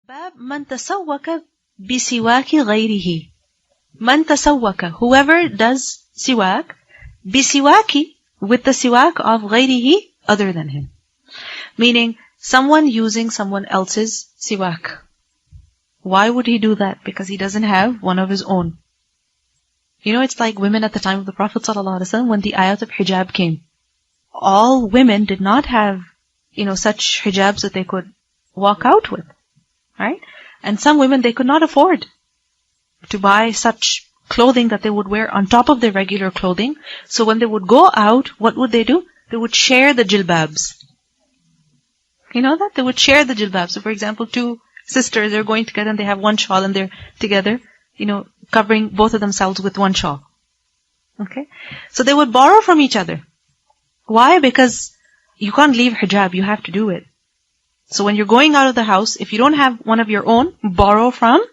باب من تسوك بسواك غيره. من تسوك, whoever does siwak, bisiwaki, with the siwak of غيره, other than him. Meaning, someone using someone else's siwak. Why would he do that? Because he doesn't have one of his own. You know, it's like women at the time of the Prophet ﷺ, when the ayat of hijab came. All women did not have, such hijabs that they could walk out with. Right? And some women, they could not afford to buy such clothing that they would wear on top of their regular clothing. So when they would go out, what would they do? They would share the jilbabs. You know that? They would share the jilbabs. So for example, two sisters, they're going together and they have one shawl and they're together, covering both of themselves with one shawl. Okay? So they would borrow from each other. Why? Because you can't leave hijab, you have to do it. So when you're going out of the house, if you don't have one of your own, borrow from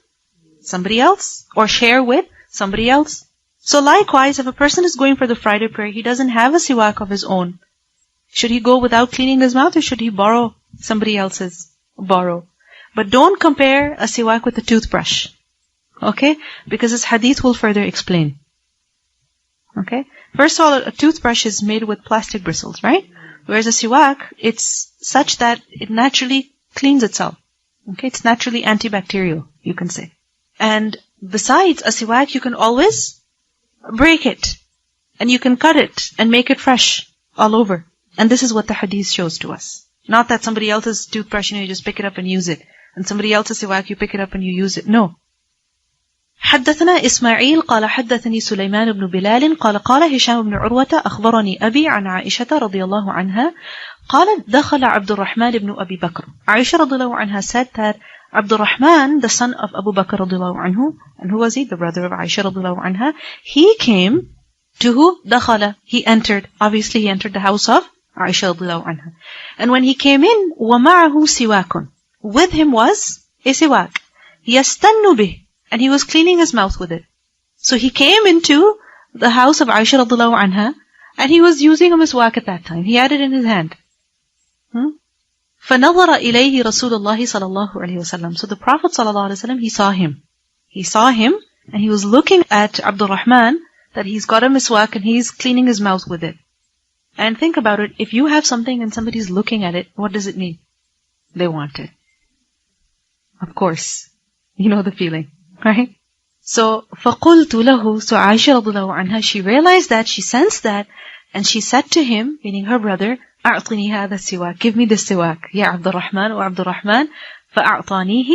somebody else or share with somebody else. So likewise, if a person is going for the Friday prayer, he doesn't have a siwak of his own. Should he go without cleaning his mouth or should he borrow somebody else's? Borrow. But don't compare a siwak with a toothbrush. Okay? Because this hadith will further explain. Okay? First of all, a toothbrush is made with plastic bristles, right? Whereas a siwak, it's such that it naturally cleans itself. Okay? It's naturally antibacterial, you can say. And besides, a siwak, you can always break it. And you can cut it and make it fresh all over. And this is what the hadith shows to us. Not that somebody else's toothbrush, you just pick it up and use it. And somebody else's siwak, you pick it up and you use it. No. حدثنا إسماعيل قال حدثني سليمان بن بلال قال قال هشام بن عروة أخبرني أبي عن عائشة رضي الله عنها قالت دخل عبد-Rahman bin Abi Bakr. Aisha رضي الله عنها said that Abdur-Rahman, the son of Abu Bakr رضي الله عنه, and who was he? The brother of Aisha رضي الله عنها. He came to who? دخل. He entered. Obviously he entered the house of Aisha رضي الله عنها. And when he came in, ومعه سواك. With him was a siwak. يستن به. And he was cleaning his mouth with it. So he came into the house of Aisha radiallahu anha, and he was using a miswak at that time. He had it in his hand. فَنَظَرَ إِلَيْهِ رَسُولُ اللَّهِ صَلَى اللَّهُ عَلَيْهِ وسلم. So the Prophet ﷺ, he saw him. He saw him, and he was looking at Abdur-Rahman, that he's got a miswak and he's cleaning his mouth with it. And think about it, if you have something and somebody's looking at it, what does it mean? They want it. Of course. You know the feeling. Right? So, فَقُلْتُ لَهُ. So Aisha radiallahu anha, she realized that, she sensed that, and she said to him, meaning her brother, أَعْطِنِي هَذَا السِّوَاكِ. Give me this siwak. Ya Abdur-Rahman or Abdur-Rahman. فَأَعْطَانِيهِ.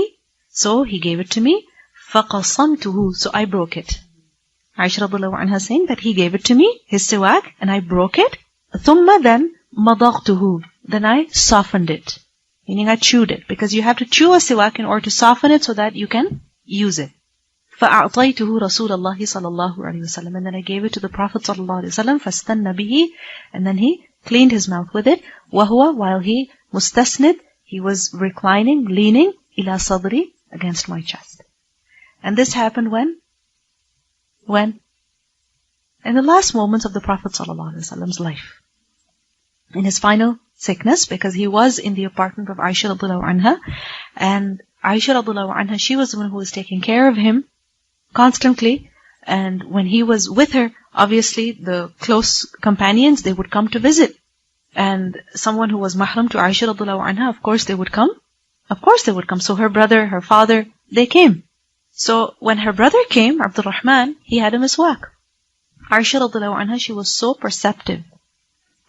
So he gave it to me. فَقَصَمْتُهُ. So I broke it. Aisha radiallahu anha saying that he gave it to me, his siwak, and I broke it. ثُمَّ then مَضَغْتُهُ. Then I softened it. Meaning I chewed it. Because you have to chew a siwak in order to soften it so that you can use it. فَأَعْطَيْتُهُ رَسُولَ اللَّهِ صَلَى اللَّهُ عَلَيْهِ وسلم. And then I gave it to the Prophet صلى الله عليه وسلم. فَاسْتَنَّ بِهِ. And then he cleaned his mouth with it. وَهُوَ, while he mustasnid, he was reclining, leaning, إِلَى صَدْرِي, against my chest. And this happened when? When? In the last moments of the Prophet صلى الله عليه وسلم's life. In his final sickness, because he was in the apartment of Aisha radiallahu anha, and Aisha radiallahu anha, she was the one who was taking care of him constantly. And when he was with her, obviously the close companions, they would come to visit. And someone who was mahram to Aisha radiallahu anha, of course they would come. Of course they would come. So her brother, her father, they came. So when her brother came, Abdur-Rahman, he had a miswak. Aisha radiallahu anha, she was so perceptive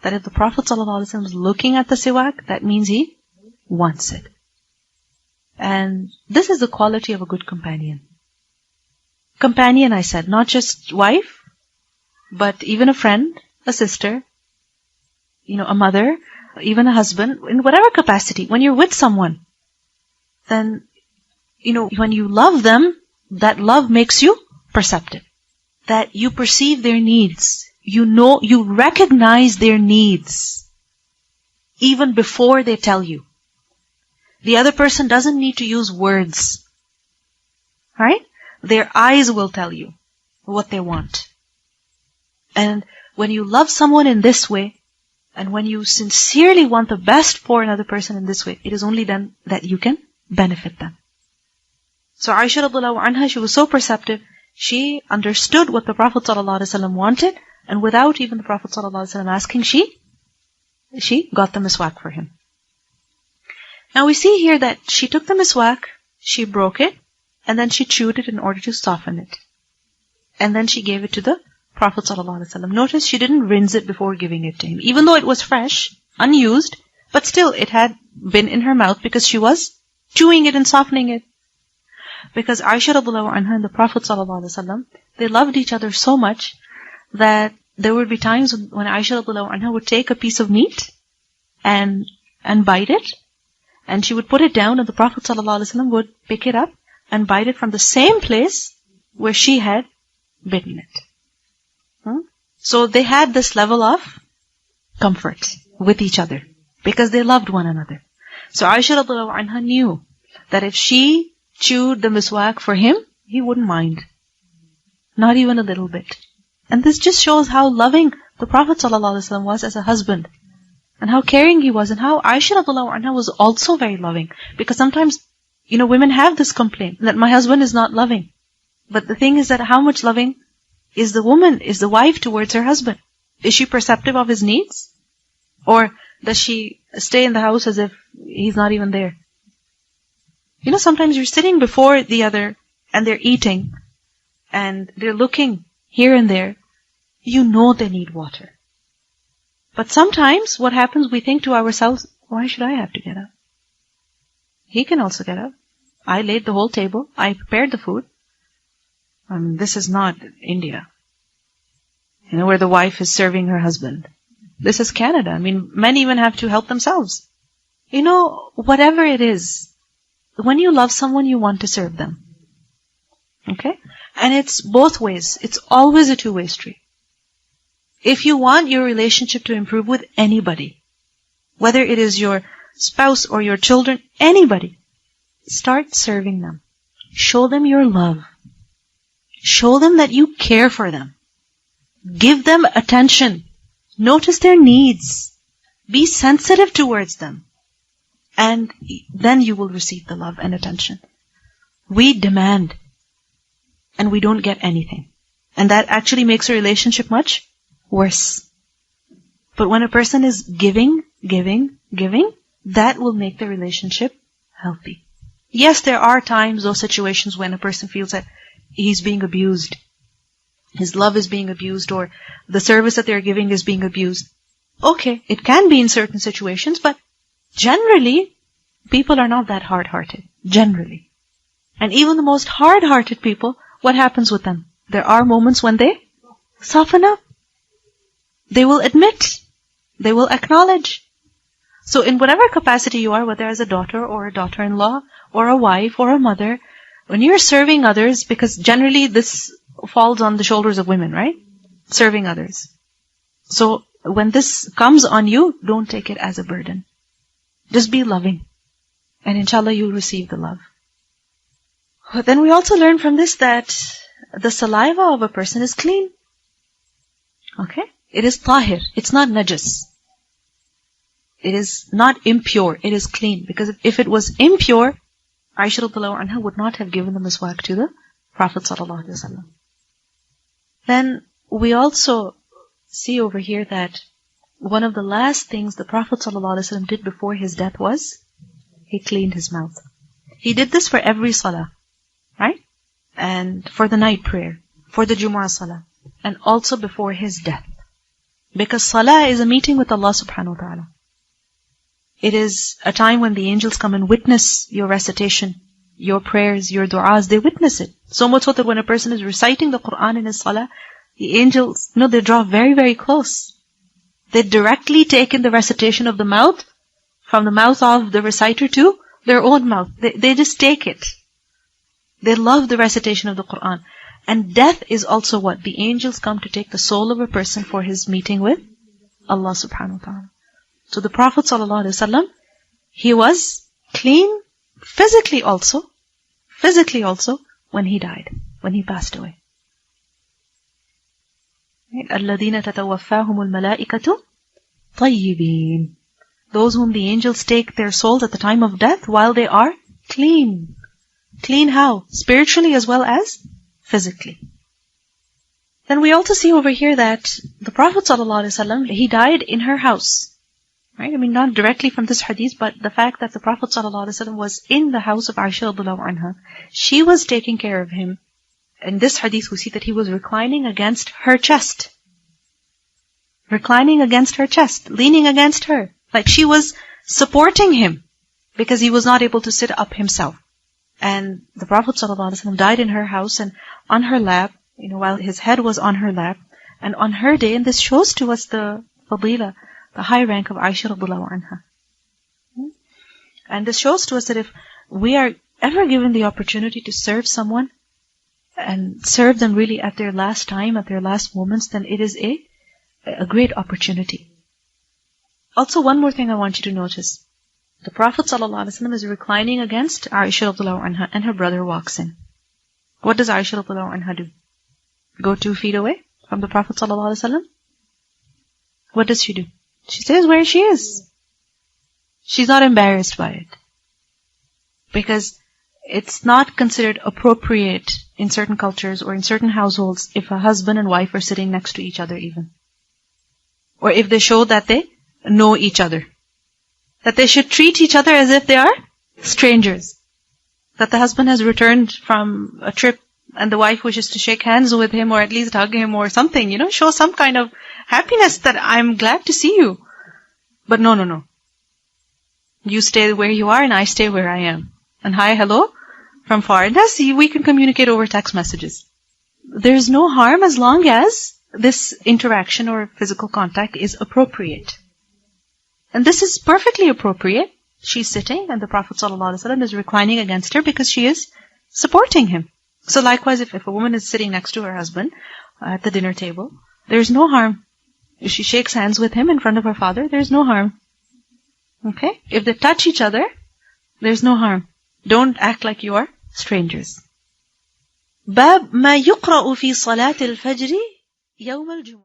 that if the Prophet ﷺ was looking at the siwak, that means he wants it. And this is the quality of a good companion. Companion, I said, not just wife, but even a friend, a sister, a mother, even a husband, in whatever capacity. When you're with someone, then, when you love them, that love makes you perceptive. That you perceive their needs. You recognize their needs even before they tell you. The other person doesn't need to use words. Right? Their eyes will tell you what they want. And when you love someone in this way, and when you sincerely want the best for another person in this way, it is only then that you can benefit them. So Aisha radiallahu anha, she was so perceptive. She understood what the Prophet ﷺ wanted, and without even the Prophet ﷺ asking, she got the miswak for him. Now we see here that she took the miswak, she broke it, and then she chewed it in order to soften it. And then she gave it to the Prophet ﷺ. Notice she didn't rinse it before giving it to him. Even though it was fresh, unused, but still it had been in her mouth because she was chewing it and softening it. Because Aisha radiallahu anha and the Prophet ﷺ, they loved each other so much that there would be times when Aisha radiallahu anha would take a piece of meat and bite it, and she would put it down, and the Prophet ﷺ would pick it up and bite it from the same place where she had bitten it. So they had this level of comfort with each other because they loved one another. So Aisha radiallahu anha knew that if she chewed the miswak for him, he wouldn't mind. Not even a little bit. And this just shows how loving the Prophet ﷺ was as a husband. And how caring he was. And how Aisha radiallahu anha was also very loving. Because sometimes, women have this complaint that my husband is not loving. But the thing is that how much loving is the woman, is the wife towards her husband? Is she perceptive of his needs? Or does she stay in the house as if he's not even there? Sometimes you're sitting before the other and they're eating and they're looking here and there. You know they need water. But sometimes what happens, we think to ourselves, why should I have to get up? He can also get up. I laid the whole table. I prepared the food. This is not India, where the wife is serving her husband. This is Canada. Men even have to help themselves. Whatever it is, when you love someone, you want to serve them. Okay? And it's both ways. It's always a two-way street. If you want your relationship to improve with anybody, whether it is your spouse or your children, anybody, start serving them. Show them your love. Show them that you care for them. Give them attention. Notice their needs. Be sensitive towards them. And then you will receive the love and attention. We demand, and we don't get anything. And that actually makes a relationship much worse. But when a person is giving, that will make the relationship healthy. Yes, there are times, those situations when a person feels that he's being abused. His love is being abused, or the service that they're giving is being abused. Okay, it can be in certain situations, but generally, people are not that hard-hearted. Generally. And even the most hard-hearted people, what happens with them? There are moments when they soften up. They will admit. They will acknowledge. So in whatever capacity you are, whether as a daughter or a daughter-in-law, or a wife or a mother, when you're serving others, because generally this falls on the shoulders of women, right? Serving others. So when this comes on you, don't take it as a burden. Just be loving. And inshallah you'll receive the love. But then we also learn from this that the saliva of a person is clean. Okay? It is tahir. It's not najas. It is not impure. It is clean. Because if it was impure, Aisha radiallahu anha would not have given the miswak to the Prophet sallallahu alaihi wasallam. Then we also see over here that one of the last things the Prophet sallallahu alaihi wasallam did before his death was he cleaned his mouth. He did this for every salah, right? And for the night prayer, for the jummah salah, and also before his death. Because salah is a meeting with Allah subhanahu wa ta'ala. It is a time when the angels come and witness your recitation, your prayers, your du'as. They witness it. So much so that when a person is reciting the Qur'an in his salah, the angels, they draw very, very close. They directly take in the recitation of the mouth, from the mouth of the reciter to their own mouth. They just take it. They love the recitation of the Qur'an. And death is also what? The angels come to take the soul of a person for his meeting with Allah subhanahu wa ta'ala. So the Prophet ﷺ, he was clean physically also when he died, when he passed away. الَّذِينَ تَتَوَفَّاهُمُ الْمَلَائِكَةُ طَيِّبِينَ. Those whom the angels take their souls at the time of death while they are clean. Clean how? Spiritually as well as physically. Then we also see over here that the Prophet ﷺ, he died in her house. Right? I mean, not directly from this hadith, but the fact that the Prophet ﷺ was in the house of Aisha عنها. She was taking care of him. In this hadith, we see that he was reclining against her chest. Reclining against her chest, leaning against her. Like she was supporting him because he was not able to sit up himself. And the Prophet ﷺ died in her house and on her lap, while his head was on her lap. And on her day, and this shows to us the fadila, the high rank of Aisha radiallahu anha. And this shows to us that if we are ever given the opportunity to serve someone and serve them really at their last time, at their last moments, then it is a great opportunity. Also, one more thing I want you to notice. The Prophet ﷺ is reclining against Aisha radiallahu anha and her brother walks in. What does Aisha radiallahu anha do? Go 2 feet away from the Prophet ﷺ? What does she do? She stays where she is. She's not embarrassed by it. Because it's not considered appropriate in certain cultures or in certain households if a husband and wife are sitting next to each other even. Or if they show that they know each other. That they should treat each other as if they are strangers. That the husband has returned from a trip and the wife wishes to shake hands with him or at least hug him or something, show some kind of happiness that I'm glad to see you. But no. You stay where you are and I stay where I am. And hi, hello, from far. And that's, we can communicate over text messages. There's no harm as long as this interaction or physical contact is appropriate. And this is perfectly appropriate. She's sitting and the Prophet ﷺ is reclining against her because she is supporting him. So likewise, if a woman is sitting next to her husband at the dinner table, there's no harm. If she shakes hands with him in front of her father, there's no harm. Okay? If they touch each other, there's no harm. Don't act like you are strangers. باب ما يقرأ في صلاة الفجر يوم الجمعة.